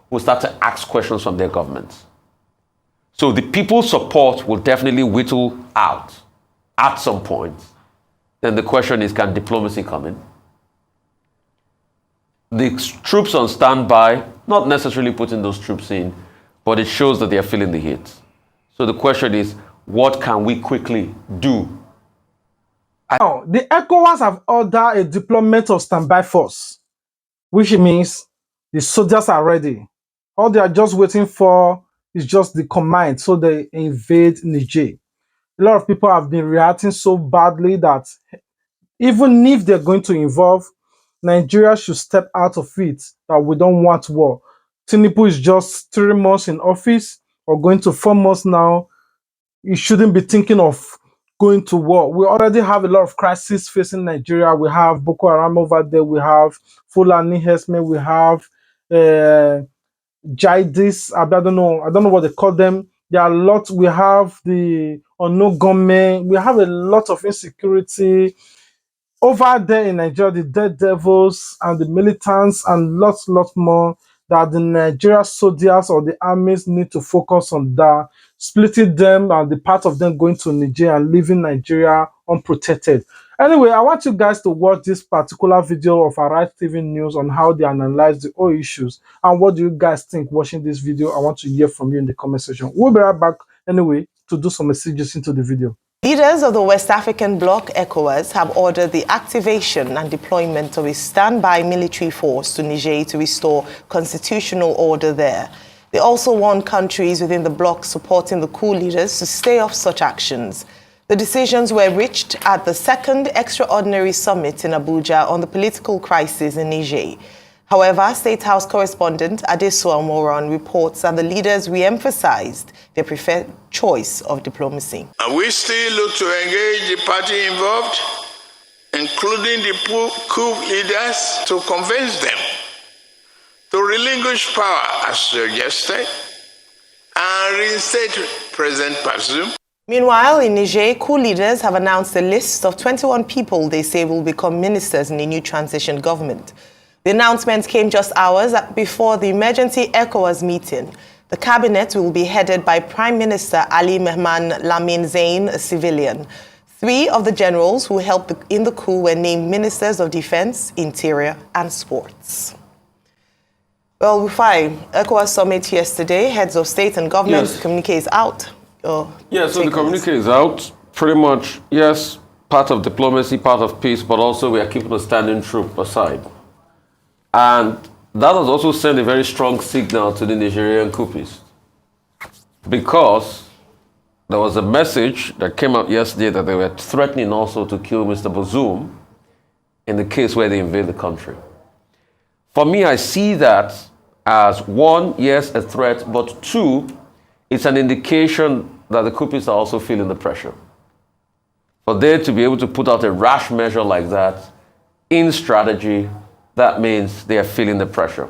will start to ask questions from their governments. So the people's support will definitely whittle out at some point. Then the question is, can diplomacy come in? The troops on standby, not necessarily putting those troops in, but it shows that they are feeling the heat. So the question is, what can we quickly do? Now, the Ecowas have ordered a deployment of standby force, which means the soldiers are ready. All they are just waiting for is just the command, so they invade Niger. A lot of people have been reacting so badly that even if they're going to involve, Nigeria should step out of it, that we don't want war. Tinubu is just 3 months in office, or going to 4 months now. You shouldn't be thinking of going to war. We already have a lot of crises facing Nigeria. We have Boko Haram over there. We have Fulani herdsmen. We have jihadists. I don't know what they call them. There are a lot. We have the unknown gunmen. We have a lot of insecurity over there in Nigeria. The dead devils and the militants and lots more that the Nigeria soldiers or the armies need to focus on, that splitting them and the part of them going to Niger and leaving Nigeria unprotected. Anyway, I want you guys to watch this particular video of Arise TV News on how they analyze the whole issues. And what do you guys think watching this video? I want to hear from you in the comment section. We'll be right back anyway to do some messages into the video. Leaders of the West African bloc, Ecowas, have ordered the activation and deployment of a standby military force to Niger to restore constitutional order there. They also warned countries within the bloc supporting the coup leaders to stay off such actions. The decisions were reached at the second extraordinary summit in Abuja on the political crisis in Niger. However, State House correspondent Adesuwa Moran reports that the leaders re-emphasized their preferred choice of diplomacy. And we still look to engage the party involved, including the coup leaders, to convince them to relinquish power as suggested and reinstate President Bazoum. Meanwhile, in Niger, coup leaders have announced a list of 21 people they say will become ministers in the new transition government. The announcement came just hours before the emergency ECOWAS meeting. The cabinet will be headed by Prime Minister Ali Mehman Lamine Zain, a civilian. 3 of the generals who helped in the coup were named Ministers of Defense, Interior and Sports. Well, Rufai, ECOWAS summit yesterday, heads of state and government communiques out. So the communique is out. Pretty much, yes, part of diplomacy, part of peace, but also we are keeping a standing troop aside. And that has also sent a very strong signal to the Nigerian coupists, because there was a message that came out yesterday that they were threatening also to kill Mr. Bazoum in the case where they invade the country. For me, I see that as 1, yes, a threat, but 2, it's an indication that the coupists are also feeling the pressure. For them to be able to put out a rash measure like that in strategy, that means they are feeling the pressure.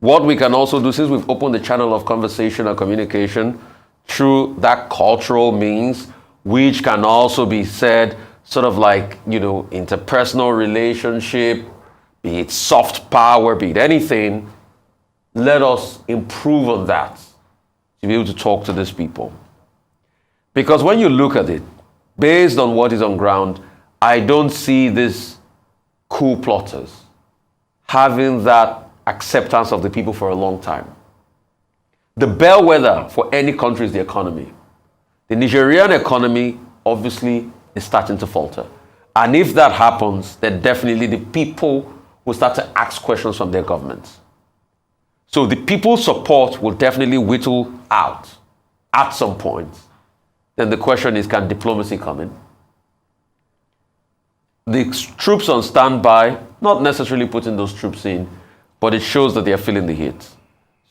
What we can also do, since we've opened the channel of conversation and communication through that cultural means, which can also be said sort of like, interpersonal relationship, be it soft power, be it anything, let us improve on that to be able to talk to these people. Because when you look at it, based on what is on ground, I don't see this coup plotters having that acceptance of the people for a long time. The bellwether for any country is the economy. The Nigerian economy obviously is starting to falter. And if that happens, then definitely the people will start to ask questions from their governments. So the people's support will definitely whittle out at some point. Then the question is, can diplomacy come in? The troops on standby, not necessarily putting those troops in, but it shows that they are feeling the heat.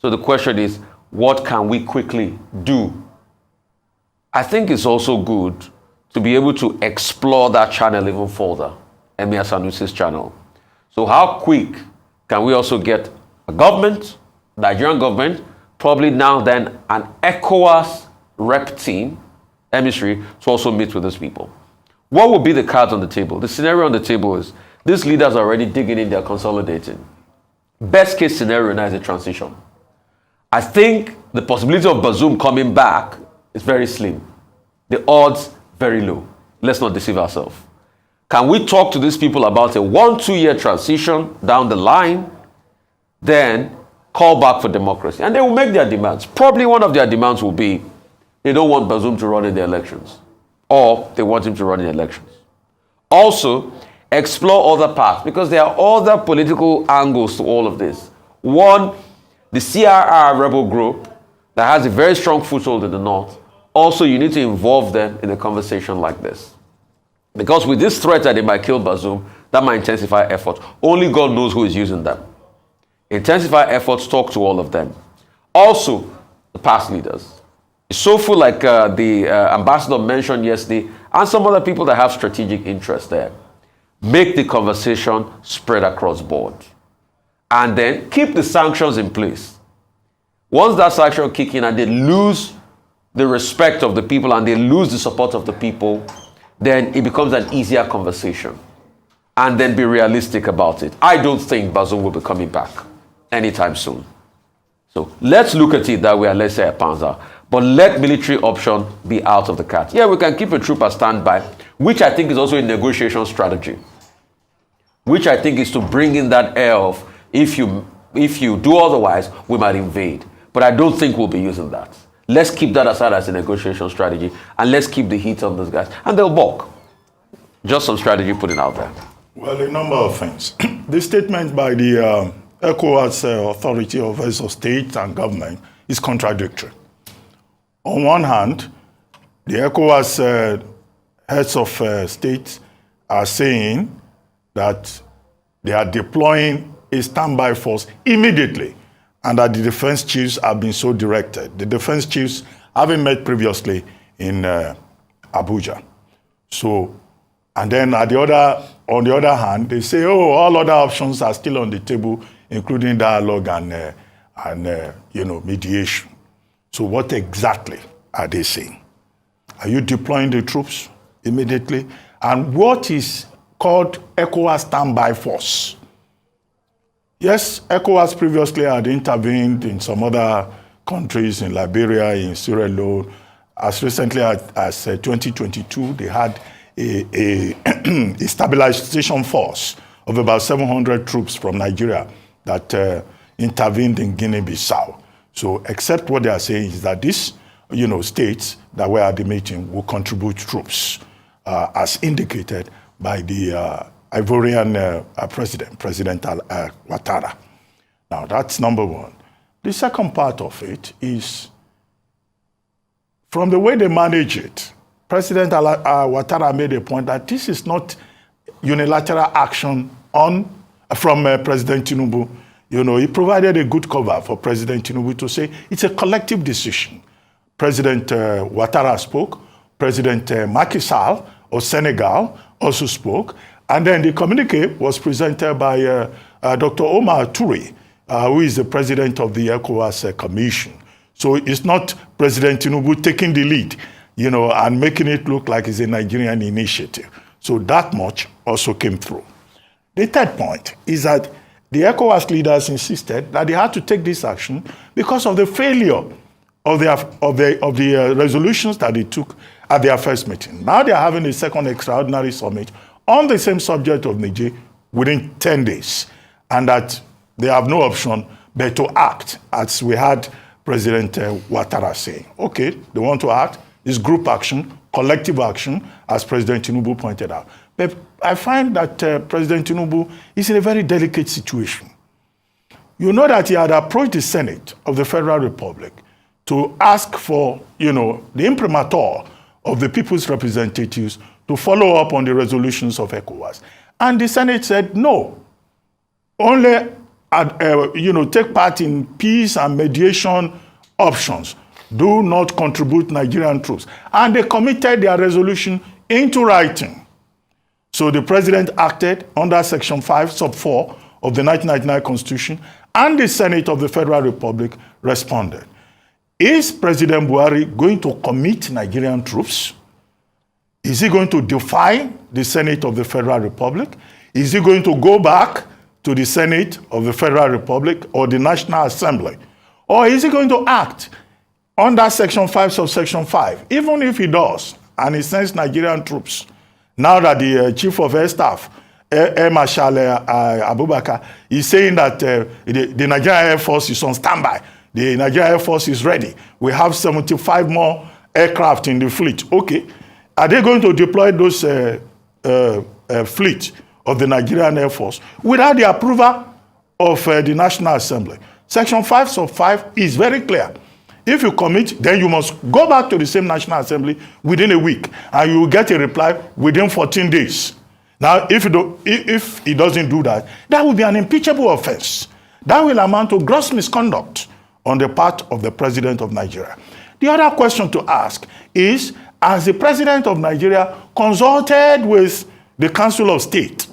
So the question is, what can we quickly do? I think it's also good to be able to explore that channel even further, Emir Sanusi's channel. So how quick can we also get a government, Nigerian government, probably now then an ECOWAS rep team, emissary, to also meet with these people? What would be the cards on the table? The scenario on the table is these leaders are already digging in, they're consolidating. Best case scenario now is a transition. I think the possibility of Bazoum coming back is very slim. The odds very low. Let's not deceive ourselves. Can we talk to these people about a 1-2 year transition down the line, then call back for democracy? And they will make their demands. Probably one of their demands will be they don't want Bazoum to run in the elections, or they want him to run in the elections. Also, explore other paths, because there are other political angles to all of this. One, the CRR rebel group that has a very strong foothold in the north. Also, you need to involve them in a conversation like this. Because with this threat that they might kill Bazoum, that might intensify efforts. Only God knows who is using them. Intensify efforts, talk to all of them. Also, the past leaders. It's so full, like the ambassador mentioned yesterday, and some other people that have strategic interest there. Make the conversation spread across board. And then keep the sanctions in place. Once that sanction kick in and they lose the respect of the people and they lose the support of the people, then it becomes an easier conversation. And then be realistic about it. I don't think Bazoum will be coming back anytime soon. So let's look at it that way, and let's say a panzer. But let military option be out of the cards. Yeah, we can keep a troop at standby, which I think is also a negotiation strategy. Which I think is to bring in that air of, if you do otherwise, we might invade. But I don't think we'll be using that. Let's keep that aside as a negotiation strategy, and let's keep the heat on those guys. And they'll balk. Just some strategy putting out there. Well, a number of things. The statement by the Ecowas authority of heads of state and government is contradictory. On one hand, the Ecowas heads of state are saying that they are deploying a standby force immediately, and that the defense chiefs have been so directed. The defense chiefs haven't met previously in Abuja. So, and then on the other hand, they say, oh, all other options are still on the table, including dialogue and mediation. So what exactly are they saying? Are you deploying the troops immediately? And what is called ECOWAS standby force? Yes, ECOWAS previously had intervened in some other countries, in Liberia, in Sierra Leone. As recently as 2022, they had a stabilization force of about 700 troops from Nigeria that intervened in Guinea-Bissau. So, except what they are saying is that these, states that were at the meeting will contribute troops, as indicated by the Ivorian President Ouattara. Now, that's number one. The second part of it is, from the way they manage it, President Ouattara made a point that this is not unilateral action from President Tinubu. He provided a good cover for President Tinubu to say it's a collective decision. President Ouattara spoke. President Macky Sall of Senegal also spoke. And then the communique was presented by Dr. Omar Toure, who is the president of the ECOWAS Commission. So it's not President Tinubu taking the lead, and making it look like it's a Nigerian initiative. So that much also came through. The third point is that the ECOWAS leaders insisted that they had to take this action because of the failure of the resolutions that they took at their first meeting. Now they are having a second extraordinary summit on the same subject of Niger within 10 days, and that they have no option but to act, as we had President Ouattara saying. Okay, they want to act. It's group action, collective action, as President Tinubu pointed out. But I find that President Tinubu is in a very delicate situation. You know that he had approached the Senate of the Federal Republic to ask for, the imprimatur of the people's representatives to follow up on the resolutions of ECOWAS. And the Senate said, no, only, take part in peace and mediation options. Do not contribute Nigerian troops. And they committed their resolution into writing. So the president acted under Section 5, Sub 4 of the 1999 Constitution, and the Senate of the Federal Republic responded. Is President Buhari going to commit Nigerian troops? Is he going to defy the Senate of the Federal Republic? Is he going to go back to the Senate of the Federal Republic or the National Assembly? Or is he going to act under Section 5, subsection 5? Even if he does, and he sends Nigerian troops, now that the Chief of Air Staff, Air Marshal Abubakar, is saying that the Nigerian Air Force is on standby, the Nigerian Air Force is ready, we have 75 more aircraft in the fleet. Okay, are they going to deploy those fleet of the Nigerian Air Force without the approval of the National Assembly? Section 5 sub 5 is very clear. If you commit, then you must go back to the same National Assembly within a week, and you will get a reply within 14 days. Now, if he doesn't do that, that will be an impeachable offense. That will amount to gross misconduct on the part of the President of Nigeria. The other question to ask is, has the President of Nigeria consulted with the Council of State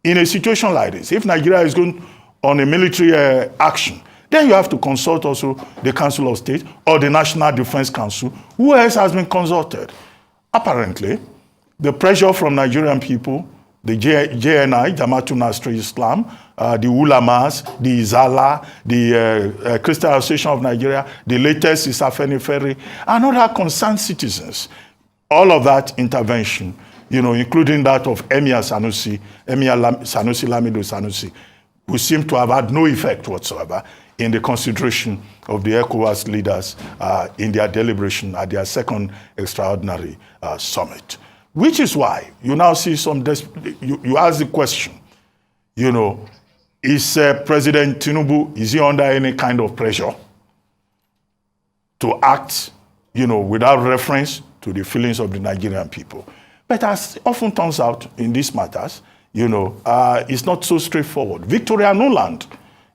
in a situation like this? If Nigeria is going on a military action, then you have to consult also the Council of State or the National Defense Council. Who else has been consulted? Apparently, the pressure from Nigerian people, the JNI, Jamaatul Nasrul Islam, the Ulamas, the Izala, the Christian Association of Nigeria, the latest is Afenifere, and other concerned citizens. All of that intervention, including that of Emir Sanusi Lamido Sanusi, who seem to have had no effect whatsoever in the consideration of the ECOWAS leaders in their deliberation at their second extraordinary summit. Which is why you now see you ask the question, is President Tinubu, is he under any kind of pressure to act, without reference to the feelings of the Nigerian people? But as often turns out in these matters, it's not so straightforward. Victoria Nuland,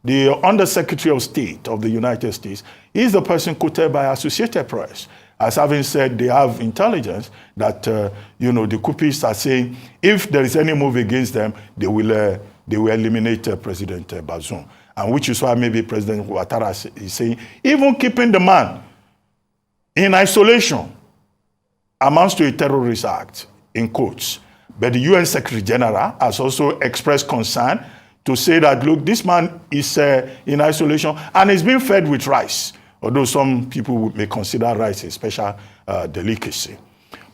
the Undersecretary of State of the United States, is the person quoted by Associated Press as having said they have intelligence that, the coupists are saying if there is any move against them, they will eliminate President Bazoum. And which is why maybe President Ouattara is saying, even keeping the man in isolation amounts to a terrorist act, in quotes. But the UN Secretary General has also expressed concern to say that, look, this man is in isolation and is being fed with rice, although some people may consider rice a special delicacy.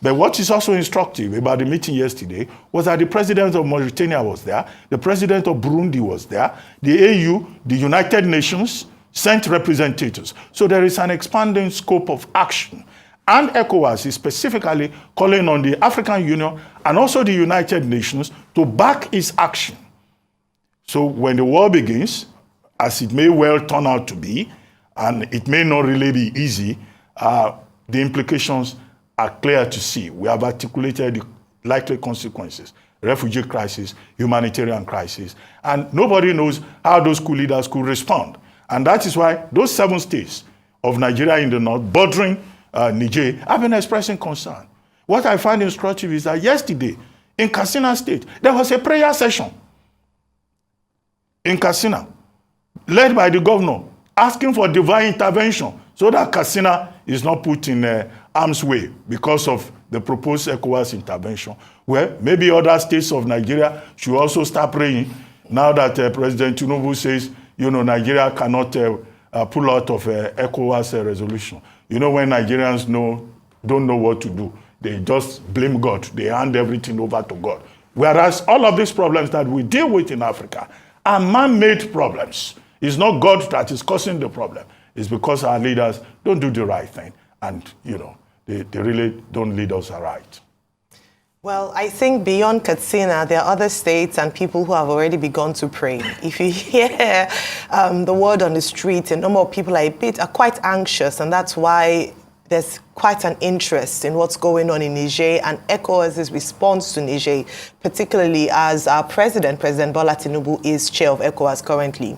But what is also instructive about the meeting yesterday was that the president of Mauritania was there, the president of Burundi was there, the AU, the United Nations sent representatives. So there is an expanding scope of action. And ECOWAS is specifically calling on the African Union and also the United Nations to back its action. So when the war begins, as it may well turn out to be, and it may not really be easy, the implications are clear to see. We have articulated the likely consequences: refugee crisis, humanitarian crisis, and nobody knows how those coup leaders could respond. And that is why those 7 states of Nigeria in the north, bordering Niger, have been expressing concern. What I find instructive is that yesterday, in Katsina State, there was a prayer session in Katsina, led by the governor, asking for divine intervention so that Katsina is not put in harm's way because of the proposed ECOWAS intervention. Well, maybe other states of Nigeria should also start praying now that President Tinubu says, Nigeria cannot pull out of ECOWAS resolution. When Nigerians don't know what to do, they just blame God. They hand everything over to God. Whereas all of these problems that we deal with in Africa are man-made problems. It's not God that is causing the problem. It's because our leaders don't do the right thing. And, they really don't lead us aright. Well, I think beyond Katsina, there are other states and people who have already begun to pray. If you hear the word on the street, a number of people are quite anxious, and that's why there's quite an interest in what's going on in Niger and ECOWAS's response to Niger, particularly as our President Bola Tinubu, is chair of ECOWAS currently.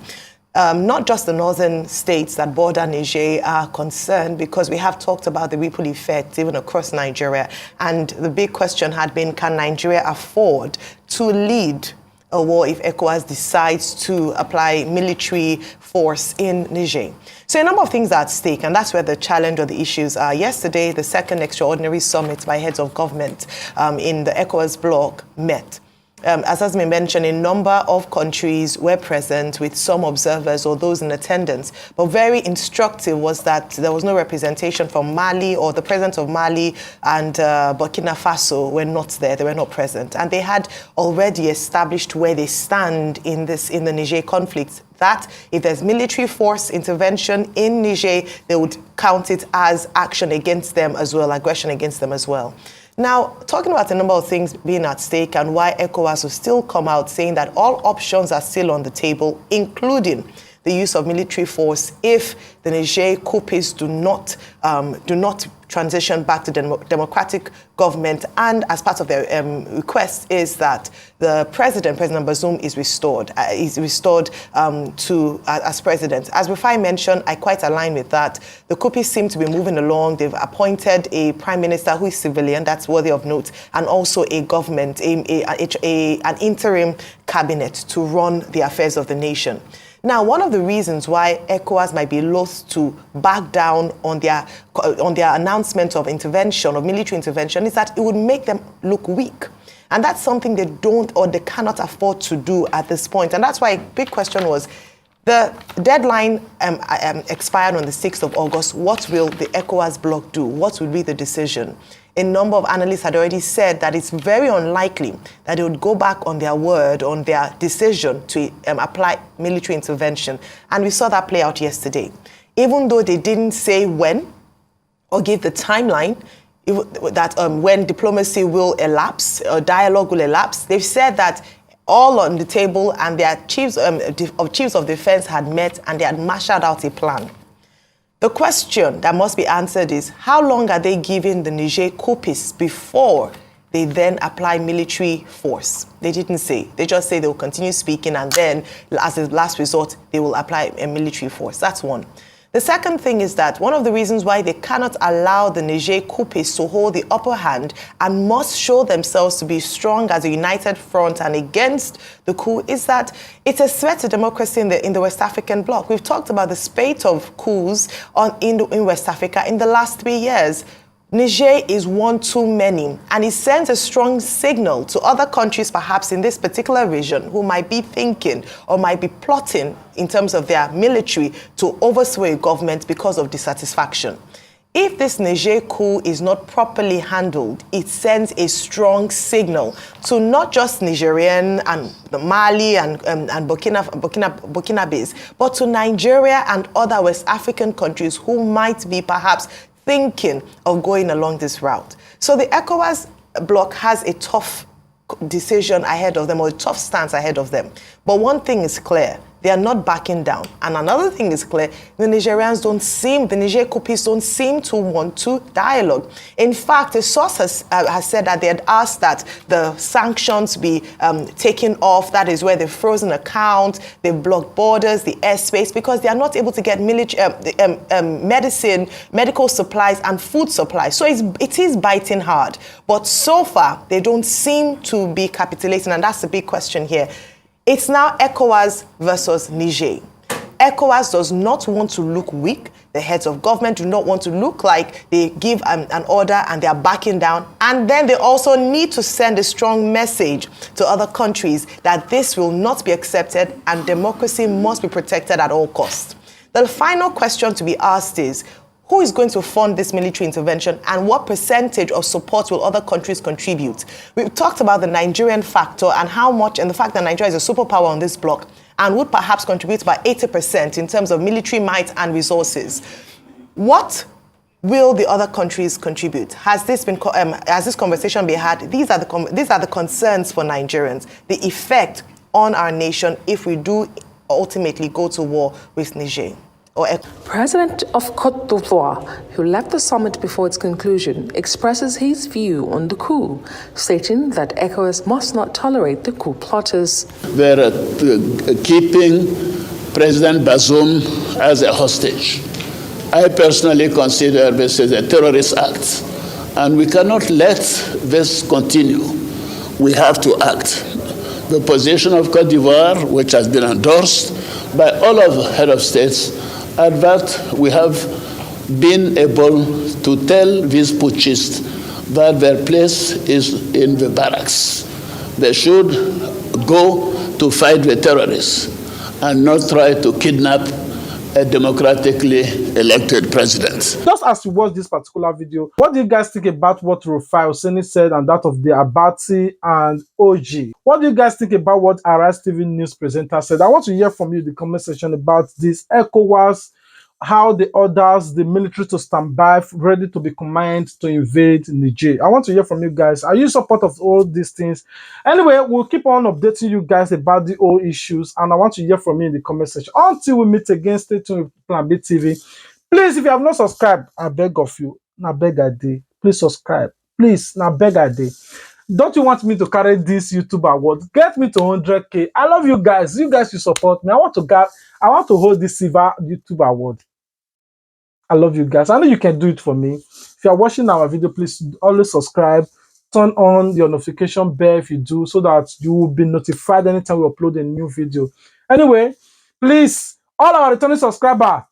Not just the northern states that border Niger are concerned, because we have talked about the ripple effect even across Nigeria. And the big question had been, can Nigeria afford to lead a war if ECOWAS decides to apply military force in Niger? So a number of things are at stake, and that's where the challenge or the issues are. Yesterday, the second extraordinary summit by heads of government in the ECOWAS bloc met. as has been mentioned, a number of countries were present with some observers or those in attendance. But very instructive was that there was no representation from Mali, or the president of Mali and Burkina Faso were not there. They were not present. And they had already established where they stand in the Niger conflict, that if there's military force intervention in Niger, they would count it as action against them as well, aggression against them as well. Now, talking about a number of things being at stake and why ECOWAS will still come out saying that all options are still on the table, including the use of military force if the Niger Coupists do not transition back to democratic government, and as part of their request is that the President Bazoum, is restored as president. As Rufai mentioned, I quite align with that. The Coupists seem to be moving along. They've appointed a prime minister who is civilian, that's worthy of note, and also a government, an interim cabinet to run the affairs of the nation. Now, one of the reasons why ECOWAS might be loath to back down on their announcement of intervention, of military intervention, is that it would make them look weak. And that's something they don't or they cannot afford to do at this point. And that's why a big question was, the deadline expired on the 6th of August. What will the ECOWAS bloc do? What will be the decision? A number of analysts had already said that it's very unlikely that they would go back on their word, on their decision to apply military intervention. And we saw that play out yesterday. Even though they didn't say when or give the timeline that when diplomacy will elapse, or dialogue will elapse, they've said that all on the table, and their chiefs of defense had met and they had marshaled out a plan. The question that must be answered is, how long are they giving the Niger Coupists before they then apply military force? They didn't say. They just say they will continue speaking, and then, as a last resort, they will apply a military force. That's one. The second thing is that one of the reasons why they cannot allow the Niger Coupists to hold the upper hand and must show themselves to be strong as a united front and against the coup is that it's a threat to democracy in the West African bloc. We've talked about the spate of coups in West Africa in the last 3 years. Niger is one too many, and it sends a strong signal to other countries, perhaps in this particular region, who might be thinking or might be plotting in terms of their military to overthrow a government because of dissatisfaction. If this Niger coup is not properly handled, it sends a strong signal to not just Nigerian and Mali and Burkinabes, but to Nigeria and other West African countries who might be perhaps thinking of going along this route. So the ECOWAS bloc has a tough decision ahead of them, or a tough stance ahead of them. But one thing is clear, they are not backing down. And another thing is clear, the Niger Coupists don't seem to want to dialogue. In fact, a source has said that they had asked that the sanctions be taken off. That is where they've frozen accounts, they've blocked borders, the airspace, because they are not able to get medicine, medical supplies, and food supplies. So it is biting hard. But so far, they don't seem to be capitulating, and that's the big question here. It's now ECOWAS versus Niger. ECOWAS does not want to look weak. The heads of government do not want to look like they give an order and they are backing down. And then they also need to send a strong message to other countries that this will not be accepted and democracy must be protected at all costs. The final question to be asked is, who is going to fund this military intervention, and what percentage of support will other countries contribute? We've talked about the Nigerian factor and how much, and the fact that Nigeria is a superpower on this block and would perhaps contribute by 80% in terms of military might and resources. What will the other countries contribute? Has this conversation been had? These are the concerns for Nigerians, the effect on our nation if we do ultimately go to war with Niger. President of Côte d'Ivoire, who left the summit before its conclusion, expresses his view on the coup, stating that ECOWAS must not tolerate the coup plotters. They're keeping President Bazoum as a hostage. I personally consider this as a terrorist act, and we cannot let this continue. We have to act. The position of Côte d'Ivoire, which has been endorsed by all of the head of states, and that we have been able to tell these putschists that their place is in the barracks. They should go to fight the terrorists and not try to kidnap a democratically elected president. Just as you watch this particular video, what do you guys think about what Rufai Oseni said and that of the Abati and OG? What do you guys think about what Arise TV news presenter said? I want to hear from you in the comment section about this Ecowas, how the orders the military to stand by, ready to be commanded to invade Niger. I want to hear from you guys. Are you in support of all these things? Anyway, we'll keep on updating you guys about the whole issues, and I want to hear from you in the comment section. Until we meet again, stay tuned with Plan B TV. Please, if you have not subscribed, I beg of you, na beg a day. Please subscribe. Please, na beg a day. Don't you want me to carry this YouTube award? Get me to 100K. I love you guys. You guys should support me. I want to hold this silver YouTube award. I love you guys. I know you can do it for me. If you are watching our video, please always subscribe. Turn on your notification bell if you do, so that you will be notified anytime we upload a new video. Anyway, please, all our returning subscribers,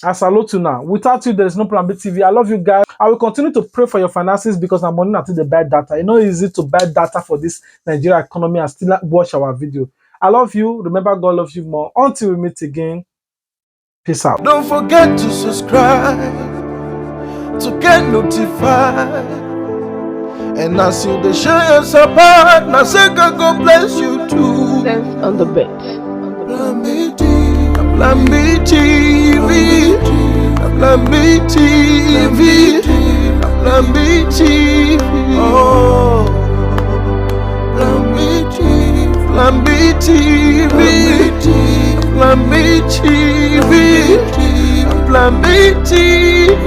I salute you now. Without you, there is no Plan B TV. I love you guys. I will continue to pray for your finances because I'm money until they buy data. It's not easy to buy data for this Nigeria economy and still watch our video. I love you. Remember, God loves you more. Until we meet again, peace out. Don't forget to subscribe to get notified. And as you they share your support, now say God bless you too. Sense on the bit. Plan B TV, Plan B TV, Plan B TV, Plan B TV. Oh, Plan B TV, Plan B TV, Plan B TV, Plan B TV.